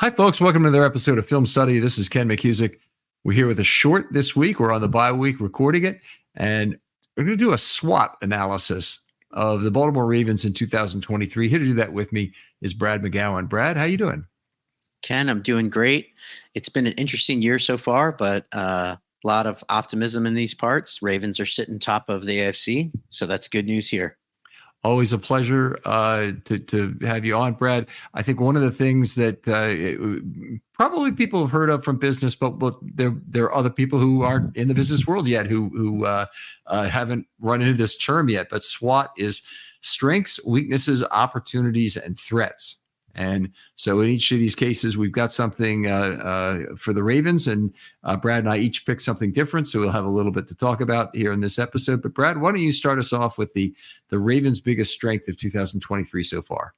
Hi, folks. Welcome to another episode of Film Study. This is Ken McKusick. We're here with a short this week. We're on the bye week recording it, and we're going to do a SWOT analysis of the Baltimore Ravens in 2023. Here to do that with me is Brad McGowan. Brad, how you doing? Ken, I'm doing great. It's been an interesting year so far, but a lot of optimism in these parts. Ravens are sitting top of the AFC, so that's good news here. Always a pleasure to have you on, Brad. I think one of the things that probably people have heard of from business, but there are other people who aren't in the business world yet who haven't run into this term yet. But SWOT is strengths, weaknesses, opportunities, and threats. And so in each of these cases, we've got something for the Ravens, and Brad and I each picked something different. So we'll have a little bit to talk about here in this episode. But Brad, why don't you start us off with the Ravens' biggest strength of 2023 so far?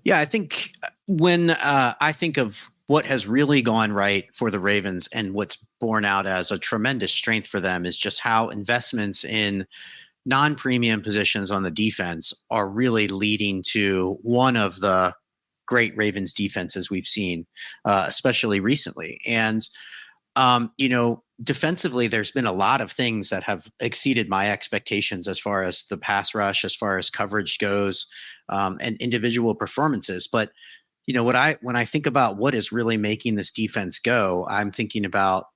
Yeah, I think when I think of what has really gone right for the Ravens and what's borne out as a tremendous strength for them is just how investments in non-premium positions on the defense are really leading to one of the great Ravens defenses we've seen, especially recently. And, defensively, there's been a lot of things that have exceeded my expectations as far as the pass rush, as far as coverage goes, and individual performances. But, when I think about what is really making this defense go, I'm thinking about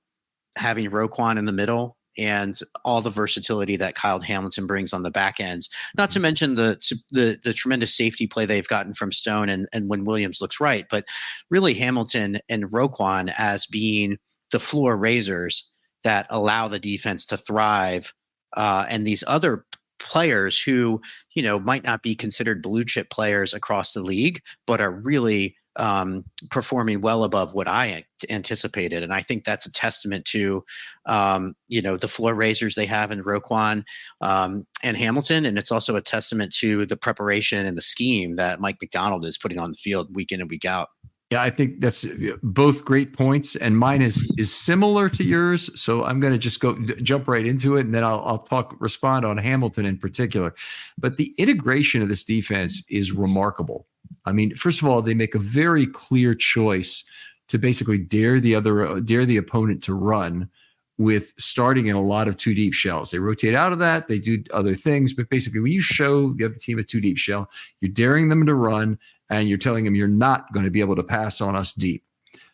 having Roquan in the middle and all the versatility that Kyle Hamilton brings on the back end, not to mention the tremendous safety play they've gotten from Stone and when Williams looks right, but really Hamilton and Roquan as being the floor raisers that allow the defense to thrive. And these other players who, might not be considered blue chip players across the league, but are really performing well above what I anticipated. And I think that's a testament to, the floor raisers they have in Roquan and Hamilton. And it's also a testament to the preparation and the scheme that Mike Macdonald is putting on the field week in and week out. Yeah, I think that's both great points, and mine is similar to yours. So I'm going to just jump right into it, and then I'll respond on Hamilton in particular. But the integration of this defense is remarkable. I mean, first of all, they make a very clear choice to basically dare the opponent to run with starting in a lot of two deep shells. They rotate out of that, they do other things, but basically when you show the other team a two deep shell, you're daring them to run, and you're telling them you're not going to be able to pass on us deep.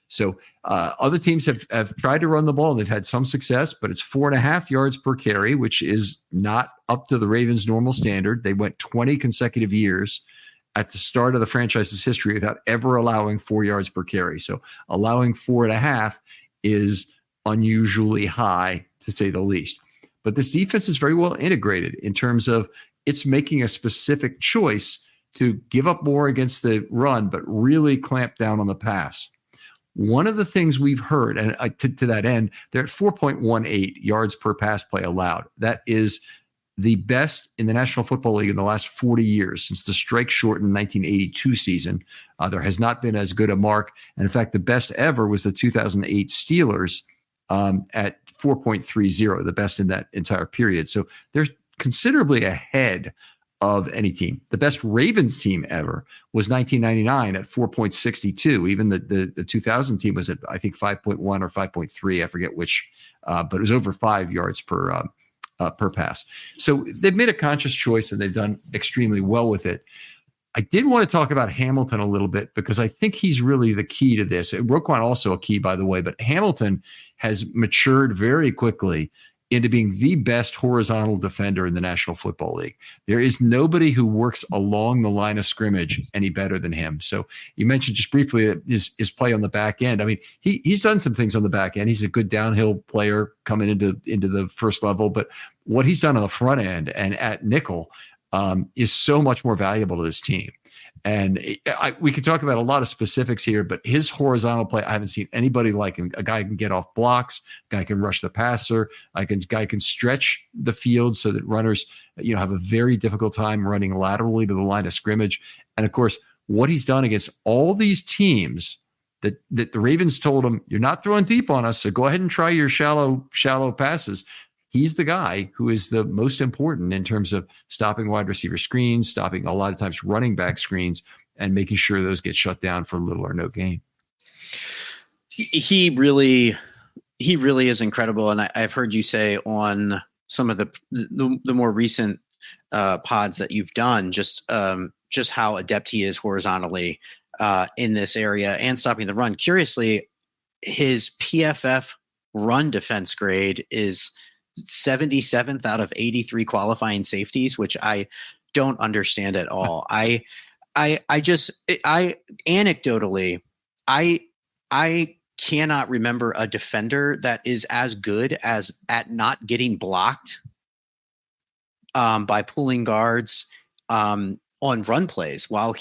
So other teams have tried to run the ball, and they've had some success, but it's 4.5 yards per carry, which is not up to the Ravens' normal standard. They went 20 consecutive years at the start of the franchise's history without ever allowing 4 yards per carry. So allowing 4.5 is unusually high, to say the least. But this defense is very well integrated in terms of it's making a specific choice to give up more against the run, but really clamp down on the pass. One of the things we've heard, and to that end, they're at 4.18 yards per pass play allowed. That is the best in the National Football League in the last 40 years, since the strike-shortened 1982 season. There has not been as good a mark. And in fact, the best ever was the 2008 Steelers at 4.30, the best in that entire period. So they're considerably ahead of any team. The best Ravens team ever was 1999 at 4.62. Even the 2000 team was at, I think, 5.1 or 5.3. I forget which, but it was over 5 yards per pass. So they've made a conscious choice, and they've done extremely well with it. I did want to talk about Hamilton a little bit because I think he's really the key to this. Roquan also a key, by the way, but Hamilton has matured very quickly into being the best horizontal defender in the National Football League. There is nobody who works along the line of scrimmage any better than him. So you mentioned just briefly his play on the back end. I mean, he's done some things on the back end. He's a good downhill player coming into the first level, but what he's done on the front end and at nickel is so much more valuable to this team. And we could talk about a lot of specifics here, but his horizontal play, I haven't seen anybody like him. A guy can get off blocks, a guy can rush the passer, a guy can stretch the field so that runners, have a very difficult time running laterally to the line of scrimmage. And of course, what he's done against all these teams that the Ravens told him, you're not throwing deep on us, so go ahead and try your shallow passes. He's the guy who is the most important in terms of stopping wide receiver screens, stopping a lot of times running back screens. and making sure those get shut down for little or no gain. He really is incredible. And I've heard you say on some of the more recent pods that you've done, just how adept he is horizontally in this area and stopping the run. Curiously, his PFF run defense grade is 77th out of 83 qualifying safeties, which I don't understand at all. I anecdotally, I cannot remember a defender that is as good as at not getting blocked by pulling guards on run plays while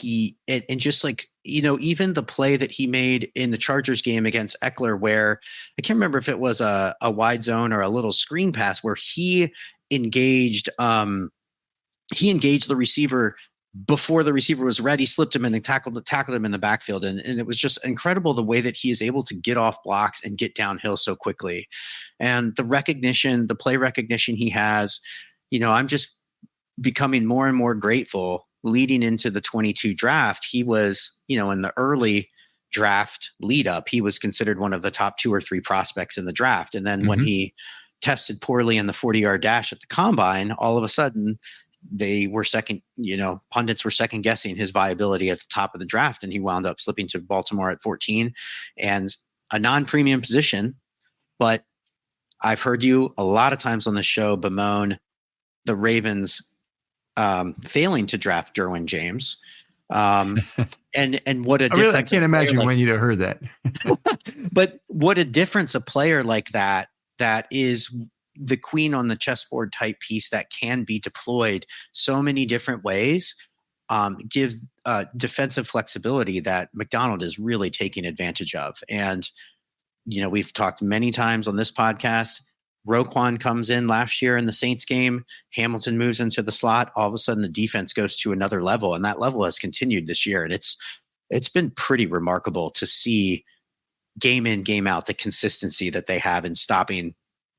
and just like, even the play that he made in the Chargers game against Eckler, where I can't remember if it was a wide zone or a little screen pass where he engaged the receiver before the receiver was ready, slipped him and tackled him in the backfield. And it was just incredible the way that he is able to get off blocks and get downhill so quickly. And the play recognition he has, I'm just becoming more and more grateful leading into the 22 draft. He was, in the early draft lead up, he was considered one of the top 2 or 3 prospects in the draft. And then when he tested poorly in the 40-yard dash at the combine, all of a sudden they were pundits were second guessing his viability at the top of the draft. And he wound up slipping to Baltimore at 14 and a non-premium position. But I've heard you a lot of times on the show bemoan the Ravens failing to draft Derwin James. And what a difference. I can't imagine when you'd have heard that. But what a difference a player like that is the queen on the chessboard type piece that can be deployed so many different ways, gives defensive flexibility that McDonald is really taking advantage of. And, we've talked many times on this podcast, Roquan comes in last year in the Saints game, Hamilton moves into the slot. All of a sudden the defense goes to another level, and that level has continued this year. And it's been pretty remarkable to see game in, game out, the consistency that they have in stopping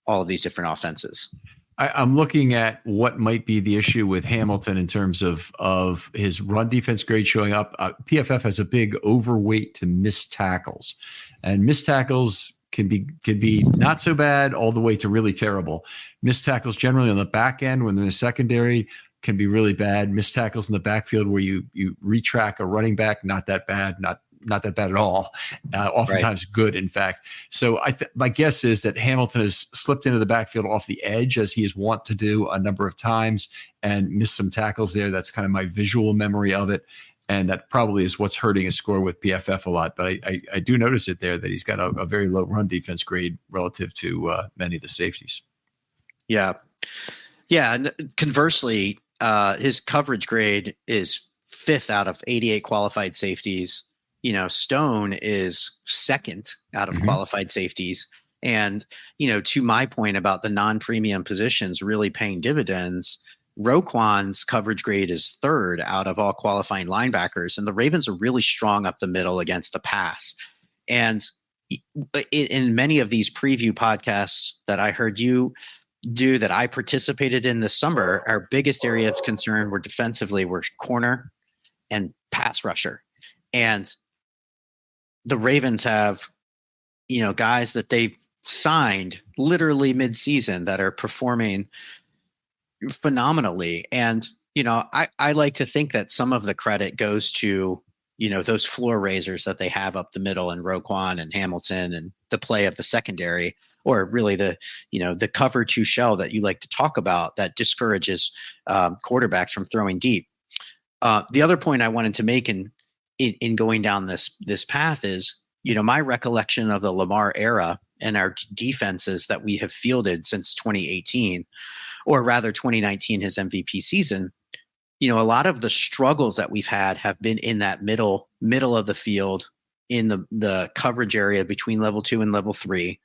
all of these different offenses. I'm looking at what might be the issue with Hamilton in terms of his run defense grade showing up. PFF has a big overweight to missed tackles, and missed tackles can be not so bad all the way to really terrible. Missed tackles generally on the back end when they're in the secondary can be really bad. Missed tackles in the backfield where you retrack a running back, not that bad, not that bad at all. Oftentimes good, in fact. So my guess is that Hamilton has slipped into the backfield off the edge, as he is wont to do a number of times, and missed some tackles there. That's kind of my visual memory of it. And that probably is what's hurting his score with PFF a lot. But I do notice it there that he's got a very low run defense grade relative to many of the safeties. Yeah. Yeah. And conversely, his coverage grade is 5th out of 88 qualified safeties. Stone is 2nd out of qualified safeties. And, to my point about the non-premium positions really paying dividends, Roquan's coverage grade is 3rd out of all qualifying linebackers. And the Ravens are really strong up the middle against the pass. And in many of these preview podcasts that I heard you do that I participated in this summer, our biggest area of concern were defensively were corner and pass rusher. And the Ravens have, guys that they've signed literally mid-season that are performing phenomenally. And, I like to think that some of the credit goes to, those floor raisers that they have up the middle and Roquan and Hamilton and the play of the secondary, or really the cover 2 shell that you like to talk about that discourages quarterbacks from throwing deep. The other point I wanted to make in going down this path is, my recollection of the Lamar era and our defenses that we have fielded since 2018, or rather 2019, his MVP season. A lot of the struggles that we've had have been in that middle of the field, in the coverage area between level 2 and level 3.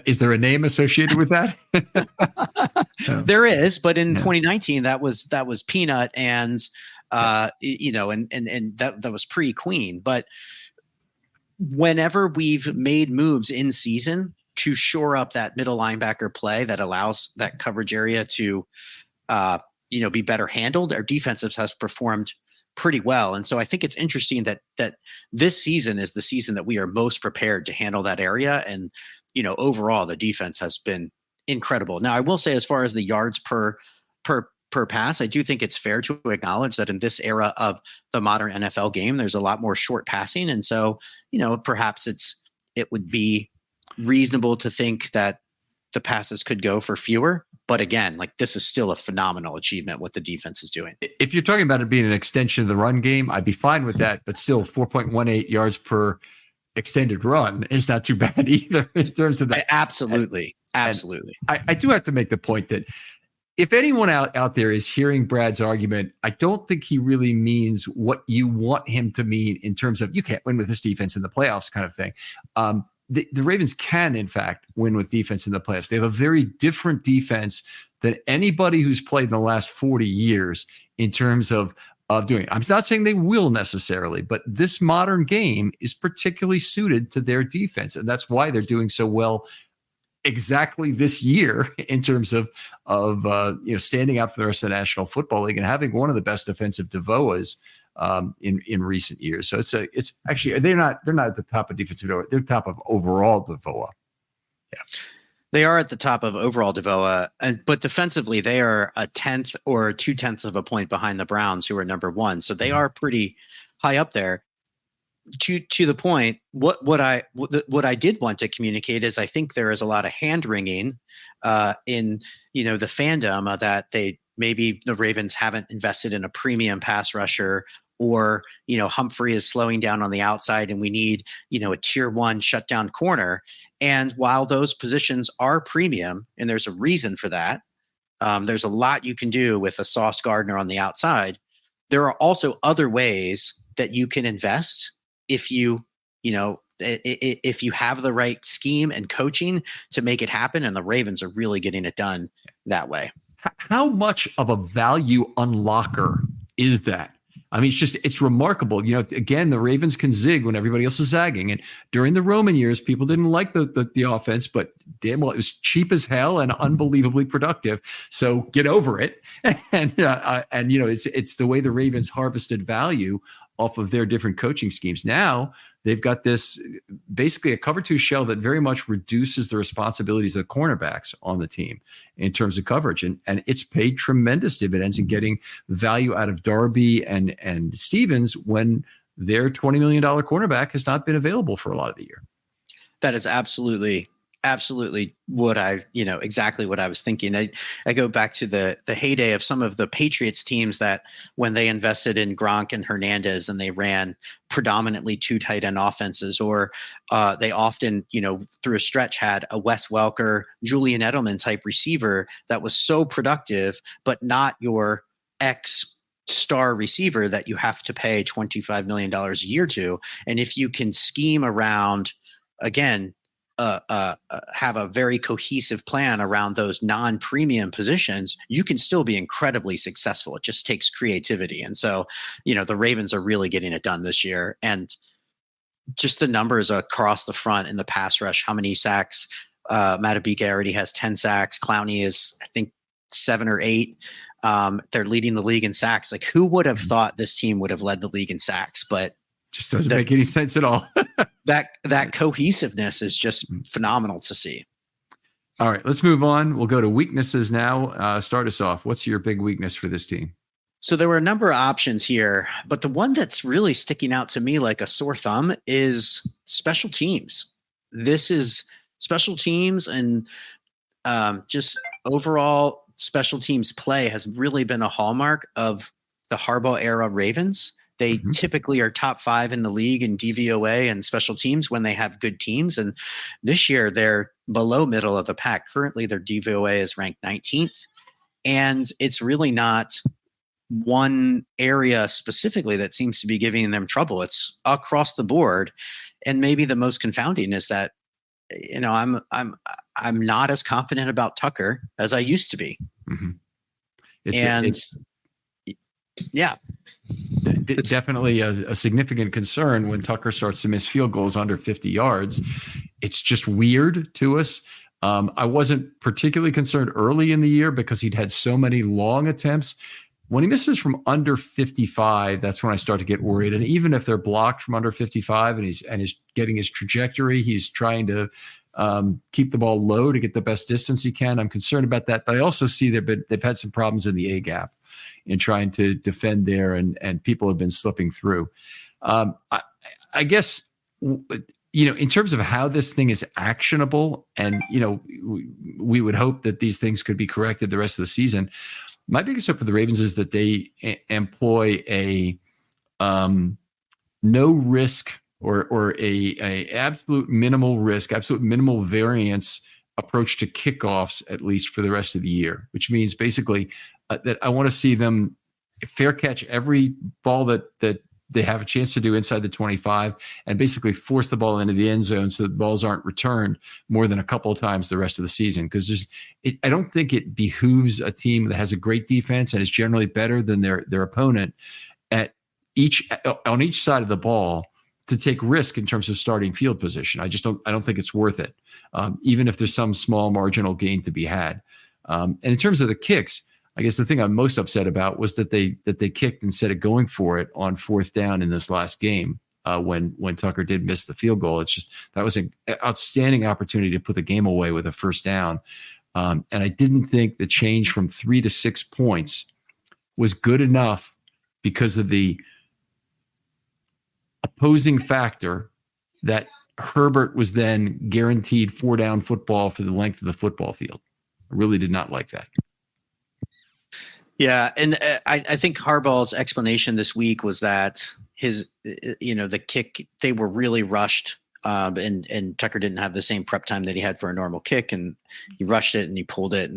Is there a name associated with that? There is, but in 2019, that was Peanut and and that was pre-Queen. But whenever we've made moves in season to shore up that middle linebacker play that allows that coverage area to, be better handled, our defensives has performed pretty well. And so I think it's interesting that this season is the season that we are most prepared to handle that area. And, overall, the defense has been incredible. Now, I will say, as far as the yards per pass, I do think it's fair to acknowledge that in this era of the modern NFL game, there's a lot more short passing. And so, perhaps it would be reasonable to think that the passes could go for fewer. But again, this is still a phenomenal achievement what the defense is doing. If you're talking about it being an extension of the run game, I'd be fine with that. But still, 4.18 yards per extended run is not too bad either in terms of that. Absolutely. I do have to make the point that if anyone out there is hearing Brad's argument, I don't think he really means what you want him to mean in terms of you can't win with this defense in the playoffs kind of thing. The Ravens can, in fact, win with defense in the playoffs. They have a very different defense than anybody who's played in the last 40 years in terms of doing it. I'm not saying they will necessarily, but this modern game is particularly suited to their defense. And that's why they're doing so well exactly this year in terms of standing out for the rest of the National Football League and having one of the best defensive DVOAs in recent years. So it's actually they're not at the top of defensive DVOA. They're top of overall DVOA. Yeah, they are at the top of overall DVOA, but defensively they are a 10th or 0.2 of a point behind the Browns, who are number 1. So they are pretty high up there. To the point, what I did want to communicate is I think there is a lot of hand wringing in the fandom that maybe the Ravens haven't invested in a premium pass rusher, or Humphrey is slowing down on the outside and we need a tier 1 shutdown corner. And while those positions are premium, and there's a reason for that, there's a lot you can do with a Sauce Gardner on the outside. There are also other ways that you can invest if you have the right scheme and coaching to make it happen, and the Ravens are really getting it done that way. How much of a value unlocker is that? I mean, it's remarkable. Again, the Ravens can zig when everybody else is zagging. And during the Roman years, people didn't like the offense, but damn well, it was cheap as hell and unbelievably productive. So get over it. And it's the way the Ravens harvested value off of their different coaching schemes. Now they've got this basically a cover 2 shell that very much reduces the responsibilities of the cornerbacks on the team in terms of coverage. And it's paid tremendous dividends in getting value out of Darby and Stevens when their $20 million cornerback has not been available for a lot of the year. That is absolutely what exactly what I was thinking. I go back to the heyday of some of the Patriots teams that when they invested in Gronk and Hernandez and they ran predominantly 2 tight end offenses, or they often, through a stretch had a Wes Welker, Julian Edelman type receiver that was so productive, but not your star receiver that you have to pay $25 million a year to. And if you can scheme around, again, have a very cohesive plan around those non-premium positions, you can still be incredibly successful. It just takes creativity. And so, the Ravens are really getting it done this year. And just the numbers across the front in the pass rush, how many sacks? Matabike already has 10 sacks. Clowney is, I think, 7 or 8. They're leading the league in sacks. Who would have thought this team would have led the league in sacks? But just doesn't make any sense at all. that cohesiveness is just phenomenal to see. All right, let's move on. We'll go to weaknesses now. Start us off. What's your big weakness for this team? So there were a number of options here, but the one that's really sticking out to me like a sore thumb is special teams. This is special teams, and just overall special teams play has really been a hallmark of the Harbaugh era Ravens. They typically are top 5 in the league in DVOA and special teams when they have good teams. And this year they're below middle of the pack. Currently their DVOA is ranked 19th. And it's really not one area specifically that seems to be giving them trouble. It's across the board. And maybe the most confounding is that, I'm not as confident about Tucker as I used to be. It's definitely a significant concern when Tucker starts to miss field goals under 50 yards. It's just weird to us. I wasn't particularly concerned early in the year because he'd had so many long attempts. When he misses from under 55, that's when I start to get worried. And even if they're blocked from under 55 and he's getting his trajectory, he's trying to keep the ball low to get the best distance he can. I'm concerned about that. But I also see they've had some problems in the A gap in trying to defend there, and people have been slipping through. I guess, in terms of how this thing is actionable, and, we would hope that these things could be corrected the rest of the season. My biggest hope for the Ravens is that they employ a no risk or a absolute minimal risk, absolute minimal variance approach to kickoffs, at least for the rest of the year, which means basically that I want to see them fair catch every ball that they have a chance to do inside the 25 and basically force the ball into the end zone so that balls aren't returned more than a couple of times the rest of the season. Because I don't think it behooves a team that has a great defense and is generally better than their opponent on each side of the ball to take risk in terms of starting field position. I don't think it's worth it, even if there's some small marginal gain to be had. And in terms of the kicks, I guess the thing I'm most upset about was that they kicked instead of going for it on fourth down in this last game when Tucker did miss the field goal. It's just that was an outstanding opportunity to put the game away with a first down. And I didn't think the change from 3 to 6 points was good enough because of the opposing factor that Herbert was then guaranteed 4-down football for the length of the football field. I really did not like that. Yeah, and I think Harbaugh's explanation this week was that the kick, they were really rushed, and Tucker didn't have the same prep time that he had for a normal kick, and he rushed it and he pulled it.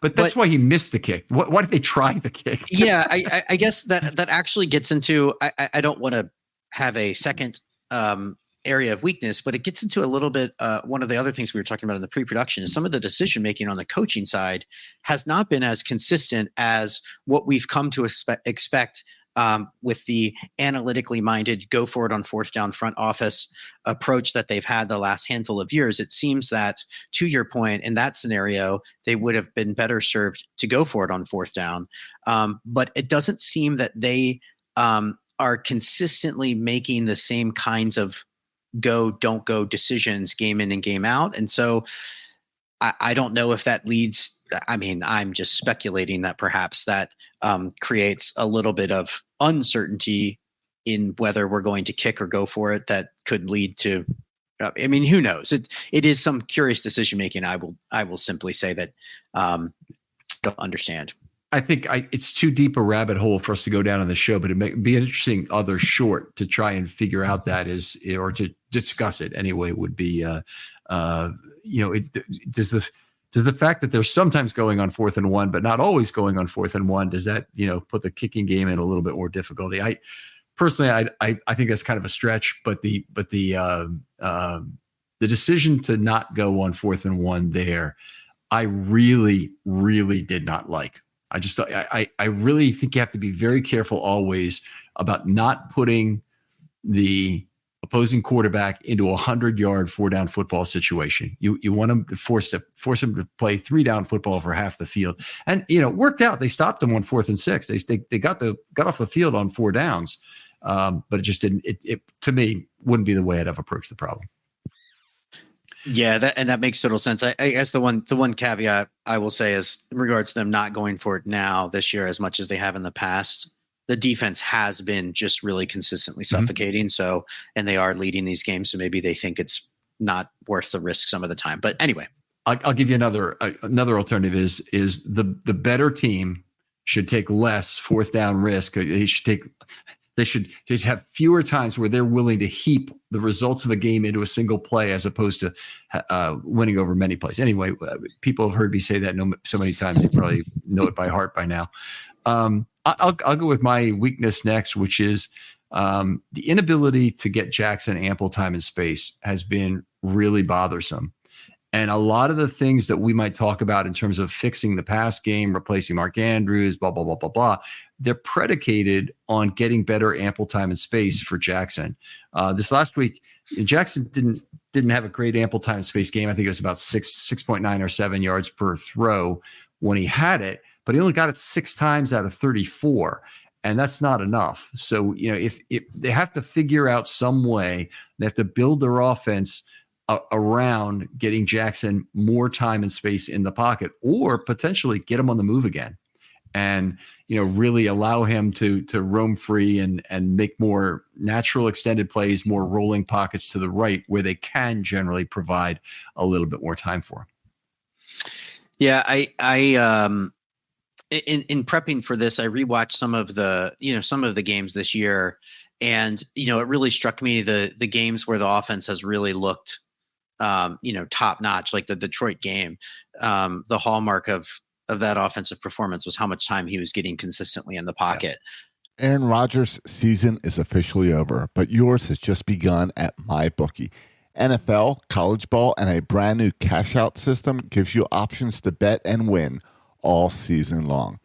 But that's why he missed the kick. Why did they try the kick? Yeah, I guess that actually gets into I don't want to have a second area of weakness, but it gets into a little bit. One of the other things we were talking about in the pre-production is some of the decision making on the coaching side has not been as consistent as what we've come to expect with the analytically minded, go for it on fourth down front office approach that they've had the last handful of years. It seems that, to your point, in that scenario, they would have been better served to go for it on fourth down. But it doesn't seem that they are consistently making the same kinds of go, don't go decisions game in and game out. And so I don't know if that leads, I'm just speculating that perhaps that creates a little bit of uncertainty in whether we're going to kick or go for it. That could lead to, who knows? It is some curious decision-making. I will simply say that don't understand. I think it's too deep a rabbit hole for us to go down on the show, but it may be an interesting other short to try and figure out that or to discuss it anyway would be, does the fact that they're sometimes going on 4th and 1, but not always going on 4th and 1, does that, put the kicking game in a little bit more difficulty? I personally think that's kind of a stretch, but the decision to not go on 4th and 1 there, I really, really did not like. I really think you have to be very careful always about not putting the opposing quarterback into a 100-yard 4-down football situation. You want them to force them to play 3-down football for half the field, and it worked out. They stopped them on 4th and 6. They got off the field on 4 downs, but it just didn't. It to me wouldn't be the way I'd have approached the problem. Yeah, that makes total sense. I guess the one caveat I will say is in regards to them not going for it now this year as much as they have in the past, the defense has been just really consistently suffocating. So, and they are leading these games, so maybe they think it's not worth the risk some of the time. But anyway, I'll give you another alternative is the better team should take less 4th down risk. They should have fewer times where they're willing to heap the results of a game into a single play as opposed to winning over many plays. Anyway, people have heard me say that so many times, they probably know it by heart by now. I'll go with my weakness next, which is the inability to get Jackson ample time and space has been really bothersome. And a lot of the things that we might talk about in terms of fixing the pass game, replacing Mark Andrews, blah, blah, blah, blah, blah, they're predicated on getting better ample time and space for Jackson. This last week, Jackson didn't have a great ample time and space game. I think it was about 6.9 or 7 yards per throw when he had it. but he only got it 6 times out of 34. And that's not enough. So, if they have to figure out some way, they have to build their offense around getting Jackson more time and space in the pocket, or potentially get him on the move again, and really allow him to roam free and make more natural extended plays, more rolling pockets to the right, where they can generally provide a little bit more time for him. Yeah, I in prepping for this, I rewatched some of the games this year, and it really struck me the games where the offense has really looked top notch, like the Detroit game. The hallmark of that offensive performance was how much time he was getting consistently in the pocket. Yeah. Aaron Rodgers' season is officially over, but yours has just begun at MyBookie. NFL, college ball, and a brand new cash out system gives you options to bet and win all season long.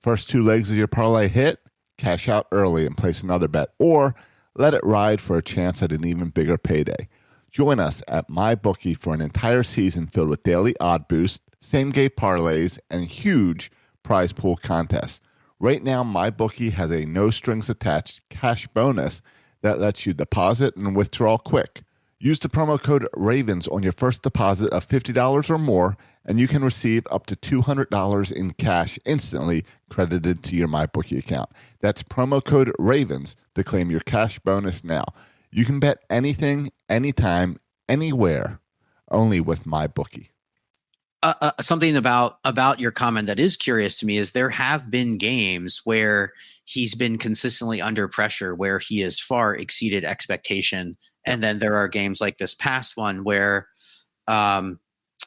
First 2 legs of your parlay hit, cash out early and place another bet, or let it ride for a chance at an even bigger payday. Join us at MyBookie for an entire season filled with daily odd boost, same-game parlays, and huge prize pool contests. Right now, MyBookie has a no-strings-attached cash bonus that lets you deposit and withdraw quick. Use the promo code RAVENS on your first deposit of $50 or more, and you can receive up to $200 in cash instantly credited to your MyBookie account. That's promo code RAVENS to claim your cash bonus now. You can bet anything, anytime, anywhere, only with MyBookie. Something about your comment that is curious to me is there have been games where he's been consistently under pressure, where he has far exceeded expectation. And then there are games like this past one where, the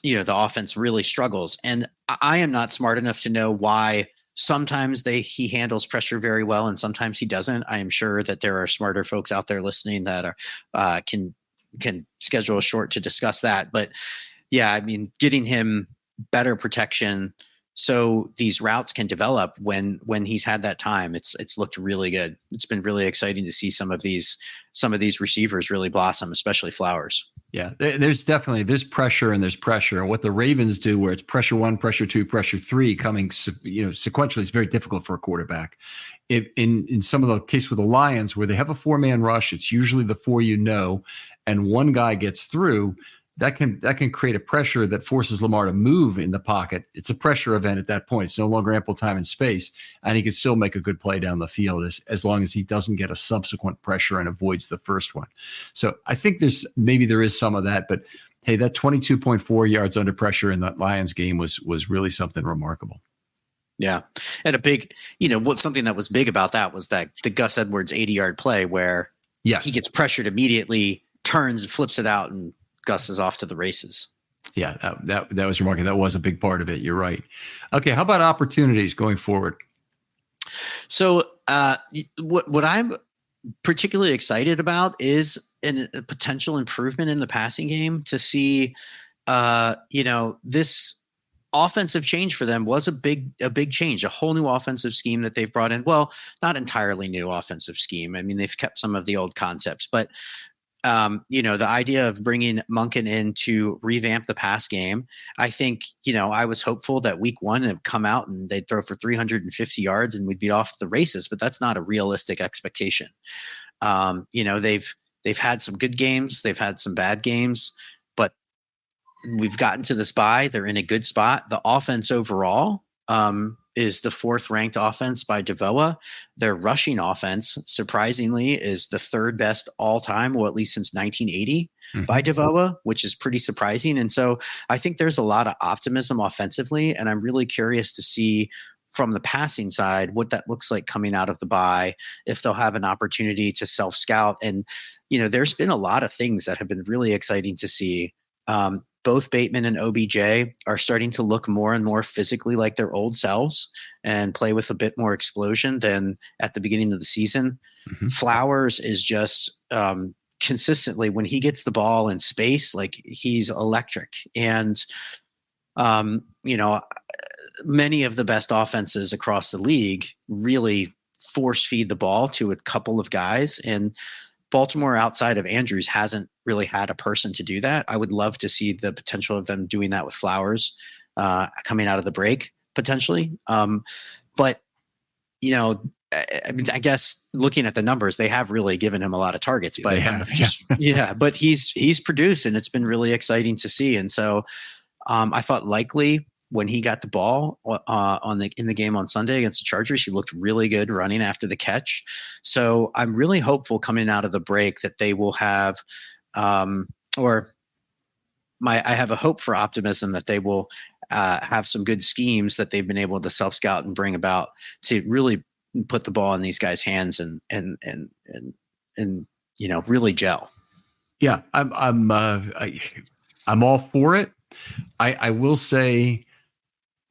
offense really struggles. And I am not smart enough to know why sometimes he handles pressure very well and sometimes he doesn't. I am sure that there are smarter folks out there listening that are can schedule a short to discuss that. But yeah, I mean, getting him better protection so these routes can develop when he's had that time, it's looked really good. It's been really exciting to see some of these receivers really blossom, especially Flowers. Yeah, there's pressure and there's pressure. And what the Ravens do, where it's pressure 1, pressure 2, pressure 3 coming, sequentially, is very difficult for a quarterback. In some of the case with the Lions, where they have a 4-man rush, it's usually the 4 and one guy gets through. That can create a pressure that forces Lamar to move in the pocket. It's a pressure event at that point. It's no longer ample time and space, and he can still make a good play down the field as long as he doesn't get a subsequent pressure and avoids the first one. So I think there is some of that, but hey, that 22.4 yards under pressure in that Lions game was really something remarkable. Yeah, and a big, something that was big about that was that the Gus Edwards 80-yard play where he gets pressured immediately, turns, flips it out, and Gus is off to the races. Yeah, that was remarkable. That was a big part of it. You're right. Okay, how about opportunities going forward? So what I'm particularly excited about is a potential improvement in the passing game. To see, this offensive change for them was a big change, a whole new offensive scheme that they've brought in. Well, not entirely new offensive scheme. I mean, they've kept some of the old concepts, but the idea of bringing Monken in to revamp the pass game, I think, I was hopeful that week 1 would come out and they'd throw for 350 yards and we'd be off to the races, but that's not a realistic expectation. They've had some good games. They've had some bad games, but we've gotten to this bye. They're in a good spot. The offense overall, is the 4th ranked offense by Devoa. Their rushing offense, surprisingly, is the 3rd best all time, or at least since 1980 by Devoa, which is pretty surprising. And so I think there's a lot of optimism offensively, and I'm really curious to see from the passing side what that looks like coming out of the bye, if they'll have an opportunity to self-scout. And, there's been a lot of things that have been really exciting to see. Both Bateman and OBJ are starting to look more and more physically like their old selves and play with a bit more explosion than at the beginning of the season. Flowers is just consistently, when he gets the ball in space, like, he's electric. And, many of the best offenses across the league really force feed the ball to a couple of guys, and Baltimore, outside of Andrews, hasn't really had a person to do that. I would love to see the potential of them doing that with Flowers coming out of the break. potentially. But I mean, I guess looking at the numbers, they have really given him a lot of targets, but but he's produced, and it's been really exciting to see. And so I thought likely when he got the ball in the game on Sunday against the Chargers, he looked really good running after the catch. So I'm really hopeful coming out of the break that they will have, I have a hope for optimism that they will have some good schemes that they've been able to self-scout and bring about to really put the ball in these guys' hands and really gel. Yeah, I'm all for it. I will say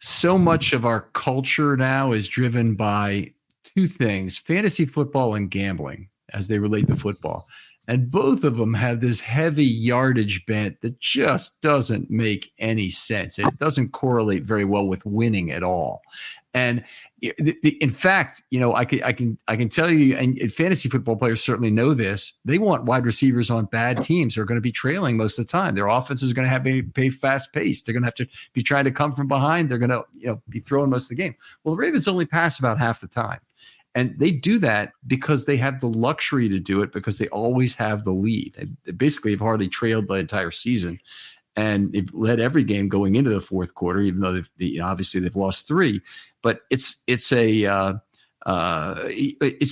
so much of our culture now is driven by two things: fantasy football and gambling as they relate to football. And both of them have this heavy yardage bent that just doesn't make any sense. It doesn't correlate very well with winning at all. And in fact, I can tell you, and fantasy football players certainly know this. They want wide receivers on bad teams who are going to be trailing most of the time. Their offense is going to have to be fast paced. They're going to have to be trying to come from behind. They're going to be throwing most of the game. Well, the Ravens only pass about half the time. And they do that because they have the luxury to do it because they always have the lead. They basically have hardly trailed the entire season, and they've led every game going into the fourth quarter, even though obviously they've lost 3. But it's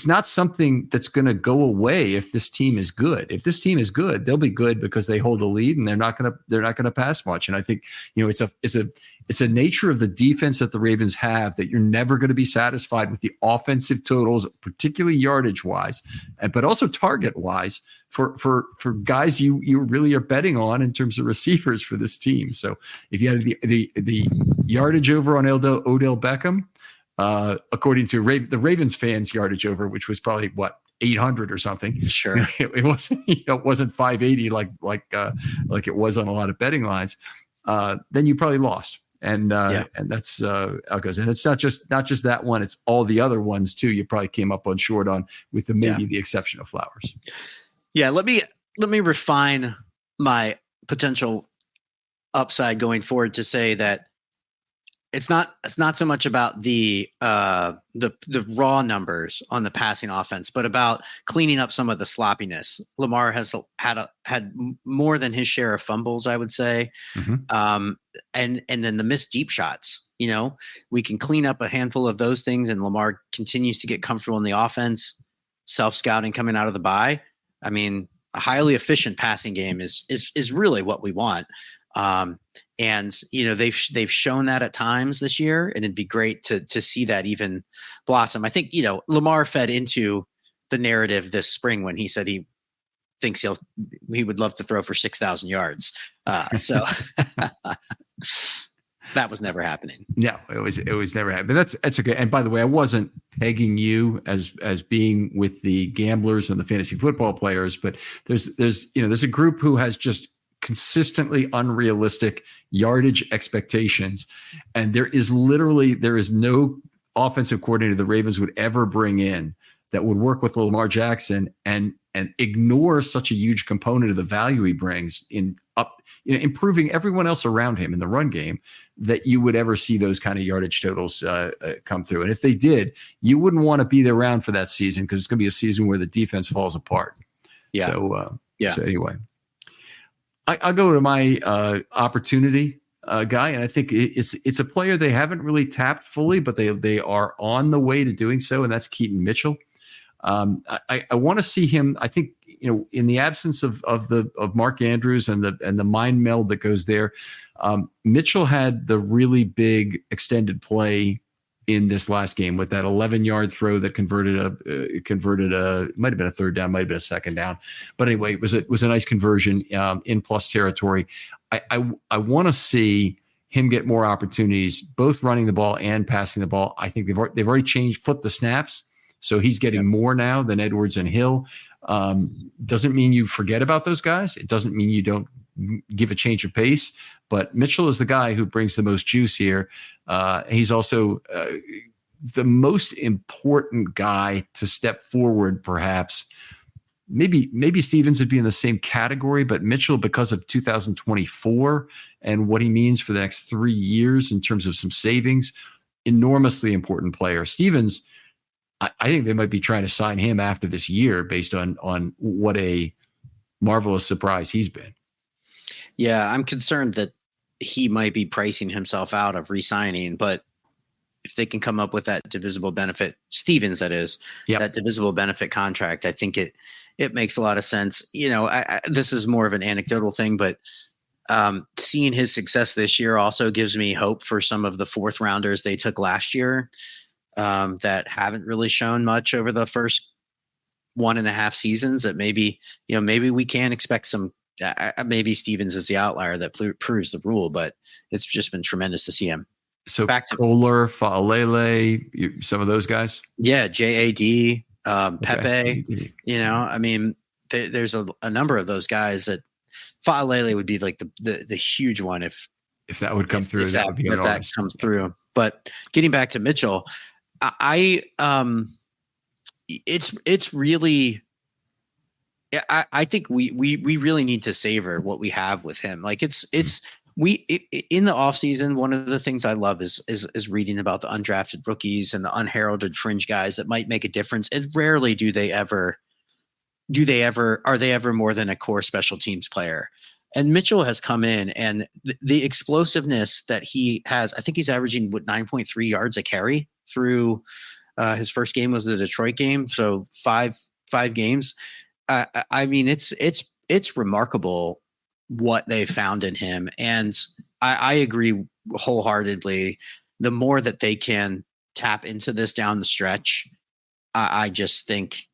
not something that's going to go away if this team is good. If this team is good, they'll be good because they hold the lead and they're not going to pass much. And I think it's a nature of the defense that the Ravens have that you're never going to be satisfied with the offensive totals, particularly yardage wise, but also target wise for guys you really are betting on in terms of receivers for this team. So if you had the yardage over on Odell Beckham, according to the Ravens fans' yardage over, which was probably 800 or something. Sure, it wasn't. It wasn't 580 like it was on a lot of betting lines. Then you probably lost, and that's how it goes. And it's not just that one; it's all the other ones too. You probably came up on short on, with the exception of Flowers. Yeah, let me refine my potential upside going forward to say that it's not so much about the raw numbers on the passing offense, but about cleaning up some of the sloppiness. Lamar has had more than his share of fumbles, I would say, and then the missed deep shots. We can clean up a handful of those things, and Lamar continues to get comfortable in the offense. Self-scouting coming out of the bye. I mean, a highly efficient passing game is really what we want. And they've shown that at times this year, and it'd be great to see that even blossom. I think Lamar fed into the narrative this spring when he said he thinks he would love to throw for 6,000 yards. So that was never happening. No, it was never happening. But that's okay. And by the way, I wasn't pegging you as being with the gamblers and the fantasy football players, but there's a group who has just consistently unrealistic yardage expectations, and there is no offensive coordinator the Ravens would ever bring in that would work with Lamar Jackson and ignore such a huge component of the value he brings in improving everyone else around him in the run game, that you would ever see those kind of yardage totals come through. And if they did, you wouldn't want to be around for that season, because it's going to be a season where the defense falls apart. Yeah. So anyway, I'll go to my opportunity guy, and I think it's a player they haven't really tapped fully, but they are on the way to doing so, and that's Keaton Mitchell. I want to see him. I think in the absence of Mark Andrews and the mind meld that goes there, Mitchell had the really big extended play in this last game with that 11-yard throw that converted a might have been a third down, might have been a second down, but anyway, it was a nice conversion in plus territory. I want to see him get more opportunities, both running the ball and passing the ball. I think they've already flipped the snaps, so he's getting more now than Edwards and Hill. Doesn't mean you forget about those guys. It doesn't mean you don't give a change of pace, but Mitchell is the guy who brings the most juice here. He's also the most important guy to step forward, perhaps. Maybe Stevens would be in the same category, but Mitchell, because of 2024 and what he means for the next 3 years in terms of some savings, enormously important player. Stevens, I think they might be trying to sign him after this year based on what a marvelous surprise he's been. Yeah, I'm concerned that he might be pricing himself out of re-signing, but if they can come up with that divisible benefit, Stevens, that is, that divisible benefit contract, I think it makes a lot of sense. This is more of an anecdotal thing, but seeing his success this year also gives me hope for some of the fourth rounders they took last year that haven't really shown much over the first 1.5 seasons. That maybe we can expect some. Maybe Stevens is the outlier that proves the rule, but it's just been tremendous to see him. So back to Kohler, Faalele, some of those guys. Yeah, JAD, Pepe. There's a number of those guys that Faalele would be like the huge one if that would come through. That would be if that comes through. But getting back to Mitchell, it's really. I think we really need to savor what we have with him. Like in the offseason, one of the things I love is reading about the undrafted rookies and the unheralded fringe guys that might make a difference. And rarely are they ever more than a core special teams player. And Mitchell has come in, and the explosiveness that he has, I think he's averaging 9.3 yards a carry through his first game was the Detroit game. So five games. It's remarkable what they found in him. And I agree wholeheartedly. The more that they can tap into this down the stretch, I just think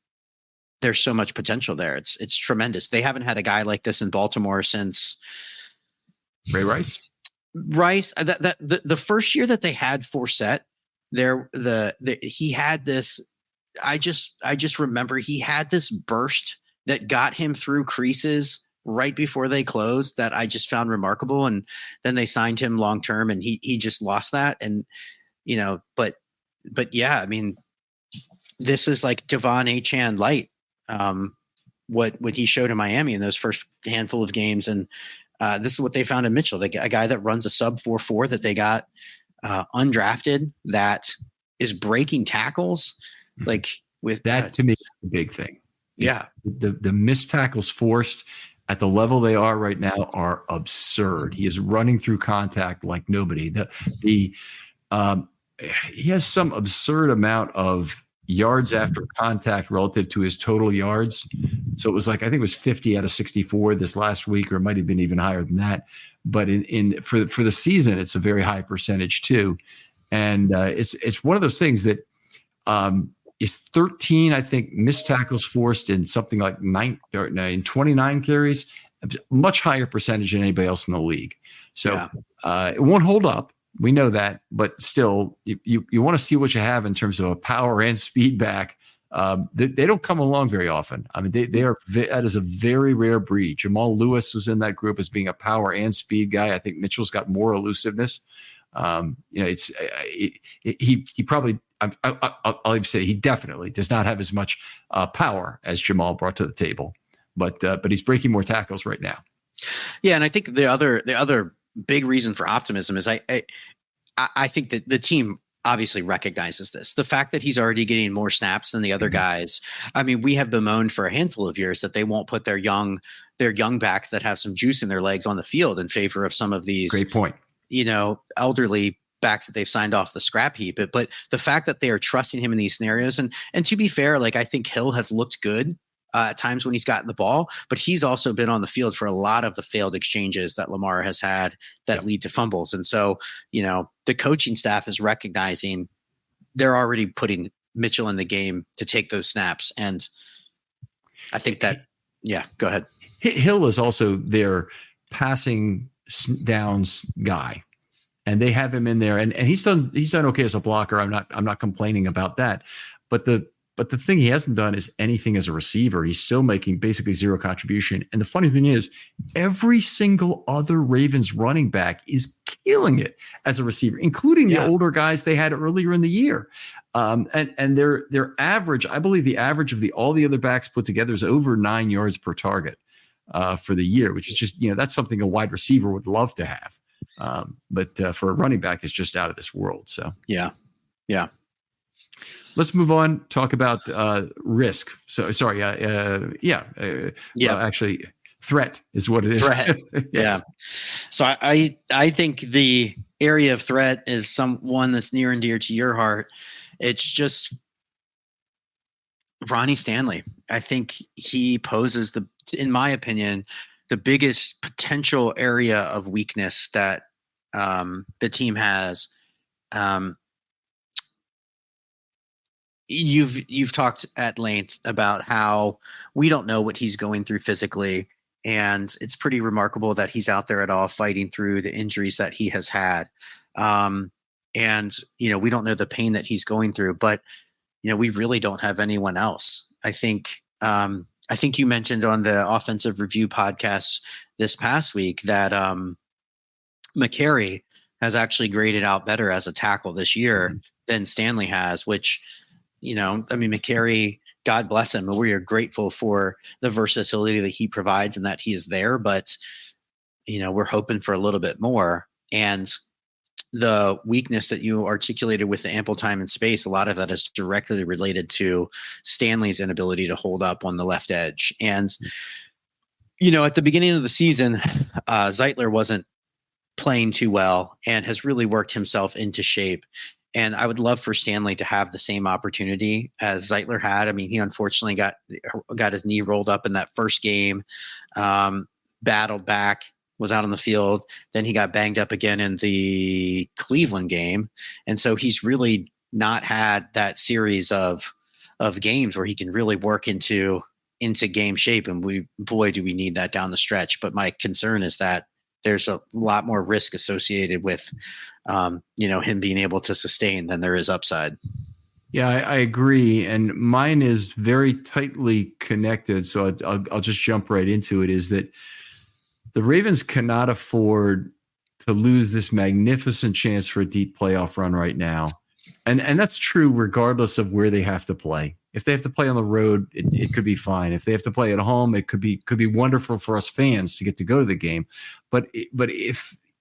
there's so much potential there. It's tremendous. They haven't had a guy like this in Baltimore since Ray Rice. The first year that they had Forsett, he had this. I just remember he had this burst that got him through creases right before they closed that I just found remarkable. And then they signed him long-term and he just lost that. And, but yeah, this is like Devon Achane light. What he showed in Miami in those first handful of games. And this is what they found in Mitchell, a guy that runs a sub 4.4 that they got undrafted that is breaking tackles. Like with that to me is the big thing. Yeah. The missed tackles forced at the level they are right now are absurd. He is running through contact like nobody. He has some absurd amount of yards after contact relative to his total yards. So it was I think it was 50 out of 64 this last week, or it might have been even higher than that. But for the season, it's a very high percentage too. And it's one of those things that is 13, I think, missed tackles forced in something like 29 carries, much higher percentage than anybody else in the league. So it won't hold up. We know that, but still, you want to see what you have in terms of a power and speed back. They don't come along very often. That is a very rare breed. Jamal Lewis is in that group as being a power and speed guy. I think Mitchell's got more elusiveness. He probably. I'll even say he definitely does not have as much power as Jamal brought to the table, but he's breaking more tackles right now. Yeah, and I think the other big reason for optimism is I think that the team obviously recognizes this. The fact that he's already getting more snaps than the other guys. We have bemoaned for a handful of years that they won't put their young backs that have some juice in their legs on the field in favor of some of these. Great point. Elderly backs that they've signed off the scrap heap. But the fact that they are trusting him in these scenarios, and to be fair, I think Hill has looked good at times when he's gotten the ball, but he's also been on the field for a lot of the failed exchanges that Lamar has had that lead to fumbles. And so, the coaching staff is recognizing they're already putting Mitchell in the game to take those snaps. And I think that, go ahead. Hill is also their passing downs guy. And they have him in there, and he's done okay as a blocker. I'm not complaining about that. But the thing he hasn't done is anything as a receiver. He's still making basically zero contribution. And the funny thing is, every single other Ravens running back is killing it as a receiver, including the older guys they had earlier in the year. And their average, I believe the average of all the other backs put together is over 9 yards per target for the year, which is just that's something a wide receiver would love to have. But for a running back, it's just out of this world. So yeah, Yeah. Let's move on. Talk about risk. So sorry. Well, actually, threat is what it is. Threat. Yes. Yeah. So I think the area of threat is one that's near and dear to your heart. It's just Ronnie Stanley. I think he poses in my opinion, the biggest potential area of weakness that the team has. You've talked at length about how we don't know what he's going through physically, and it's pretty remarkable that he's out there at all fighting through the injuries that he has had. And we don't know the pain that he's going through, but we really don't have anyone else. I think you mentioned on the offensive review podcast this past week that McCary has actually graded out better as a tackle this year than Stanley has, which, McCary, God bless him. We are grateful for the versatility that he provides and that he is there, but, we're hoping for a little bit more. And the weakness that you articulated with the ample time and space, a lot of that is directly related to Stanley's inability to hold up on the left edge. And, at the beginning of the season, Zeitler wasn't playing too well and has really worked himself into shape. And I would love for Stanley to have the same opportunity as Zeitler had. I mean, he unfortunately got his knee rolled up in that first game, battled back, was out on the field. Then he got banged up again in the Cleveland game. And so he's really not had that series of games where he can really work into game shape. And do we need that down the stretch. But my concern is that there's a lot more risk associated with, him being able to sustain than there is upside. Yeah, I agree. And mine is very tightly connected. So I'll just jump right into it, is that the Ravens cannot afford to lose this magnificent chance for a deep playoff run right now. And that's true regardless of where they have to play. If they have to play on the road, it could be fine. If they have to play at home, it could be wonderful for us fans to get to go to the game. But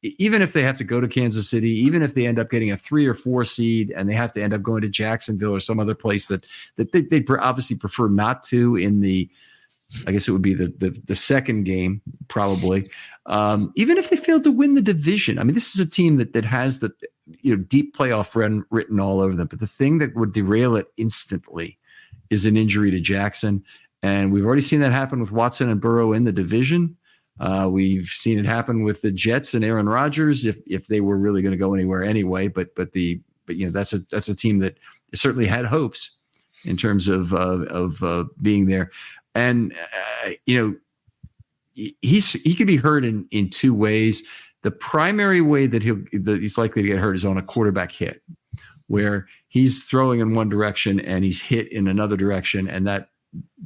even if they have to go to Kansas City, even if they end up getting a 3 or 4 seed and they have to end up going to Jacksonville or some other place that they obviously prefer not to in the, I guess it would be the second game, probably. Even if they failed to win the division, I mean, this is a team that has the deep playoff run written all over them. But the thing that would derail it instantly is an injury to Jackson, and we've already seen that happen with Watson and Burrow in the division. We've seen it happen with the Jets and Aaron Rodgers if they were really going to go anywhere anyway. But that's a team that certainly had hopes in terms of being there. And he could be hurt in 2 ways. The primary way that he's likely to get hurt is on a quarterback hit, where he's throwing in one direction and he's hit in another direction, and that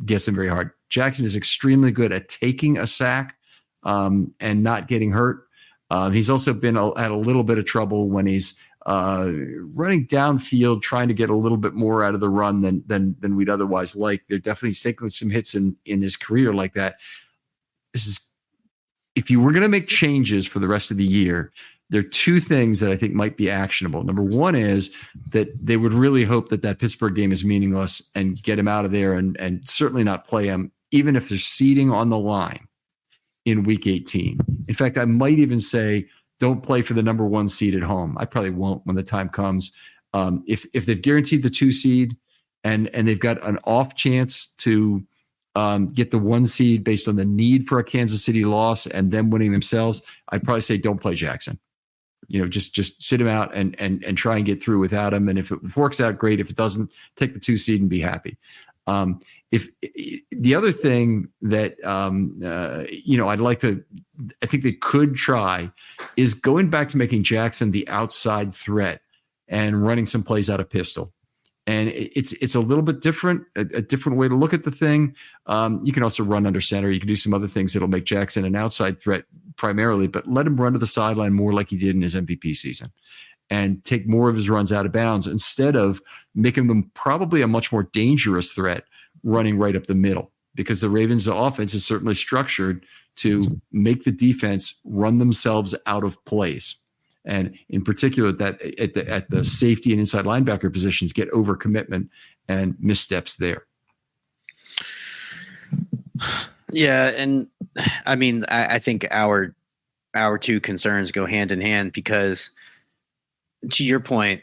gets him very hard. Jackson is extremely good at taking a sack and not getting hurt. He's also had a little bit of trouble when he's running downfield, trying to get a little bit more out of the run than we'd otherwise like. They're definitely taking some hits in his career like that. If you were going to make changes for the rest of the year, there are 2 things that I think might be actionable. Number one is that they would really hope that Pittsburgh game is meaningless and get him out of there and certainly not play him, even if there's seeding on the line in week 18. In fact, I might even say don't play for the number 1 seed at home. I probably won't when the time comes. If they've guaranteed the 2 seed and they've got an off chance to get the 1 seed based on the need for a Kansas City loss and them winning themselves, I'd probably say don't play Jackson. Just sit him out and try and get through without him. And if it works out, great. If it doesn't, take the 2 seed and be happy. If the other thing that I think they could try is going back to making Jackson the outside threat and running some plays out of pistol. And it's a little bit different, a different way to look at the thing. You can also run under center. You can do some other things that'll make Jackson an outside threat primarily, but let him run to the sideline more like he did in his MVP season and take more of his runs out of bounds instead of making them probably a much more dangerous threat running right up the middle, because the Ravens' offense is certainly structured to make the defense run themselves out of plays. and in particular that at the safety and inside linebacker positions get overcommitment and missteps there. Yeah, and I mean, I think our two concerns go hand in hand because, to your point,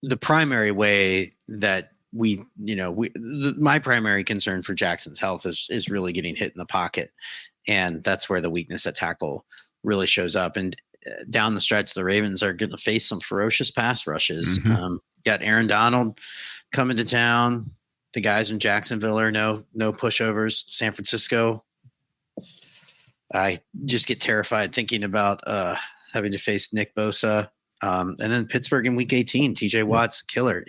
the primary way that my primary concern for Jackson's health is really getting hit in the pocket, and that's where the weakness at tackle really shows up. And down the stretch, the Ravens are going to face some ferocious pass rushes. Mm-hmm. Got Aaron Donald coming to town. The guys in Jacksonville are no pushovers. San Francisco, I just get terrified thinking about having to face Nick Bosa. And then Pittsburgh in week 18, TJ Watt's killer.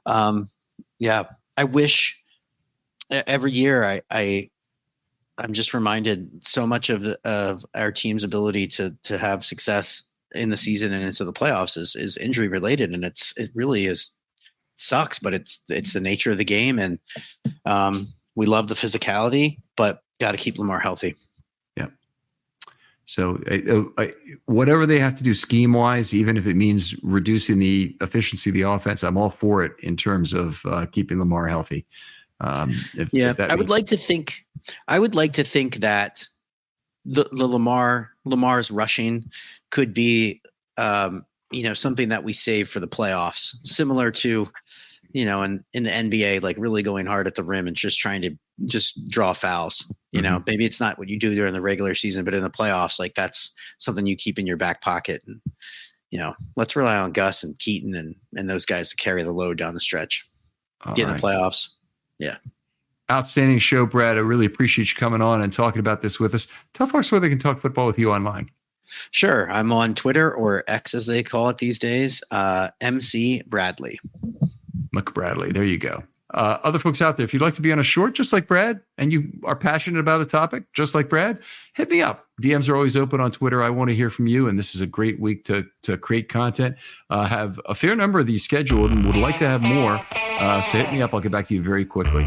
I wish every year I'm just reminded so much of our team's ability to have success in the season and into the playoffs is injury related. And it really is. Sucks, but it's the nature of the game, and we love the physicality, but got to keep Lamar healthy. Yeah. So whatever they have to do scheme wise, even if it means reducing the efficiency of the offense, I'm all for it in terms of keeping Lamar healthy. I would like to think that the Lamar's rushing could be something that we save for the playoffs, similar to, in the NBA, like really going hard at the rim and just trying to just draw fouls. Maybe it's not what you do during the regular season, but in the playoffs, like that's something you keep in your back pocket. And, let's rely on Gus and Keaton and those guys to carry the load down the stretch. Get in the playoffs. Yeah. Outstanding show, Brad. I really appreciate you coming on and talking about this with us. Tell folks where they can talk football with you online. Sure. I'm on Twitter, or X as they call it these days, MC Bradley. McBradley. There you go. Other folks out there, if you'd like to be on a short just like Brad and you are passionate about a topic just like Brad, hit me up. DMs are always open on Twitter. I want to hear from you, and this is a great week to create content. Have a fair number of these scheduled and would like to have more. So hit me up. I'll get back to you very quickly.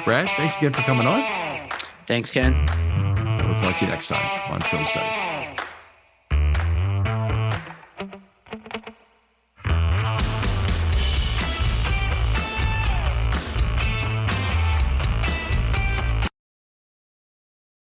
Brad, thanks again for coming on. Thanks, Ken. And we'll talk to you next time on Film Study.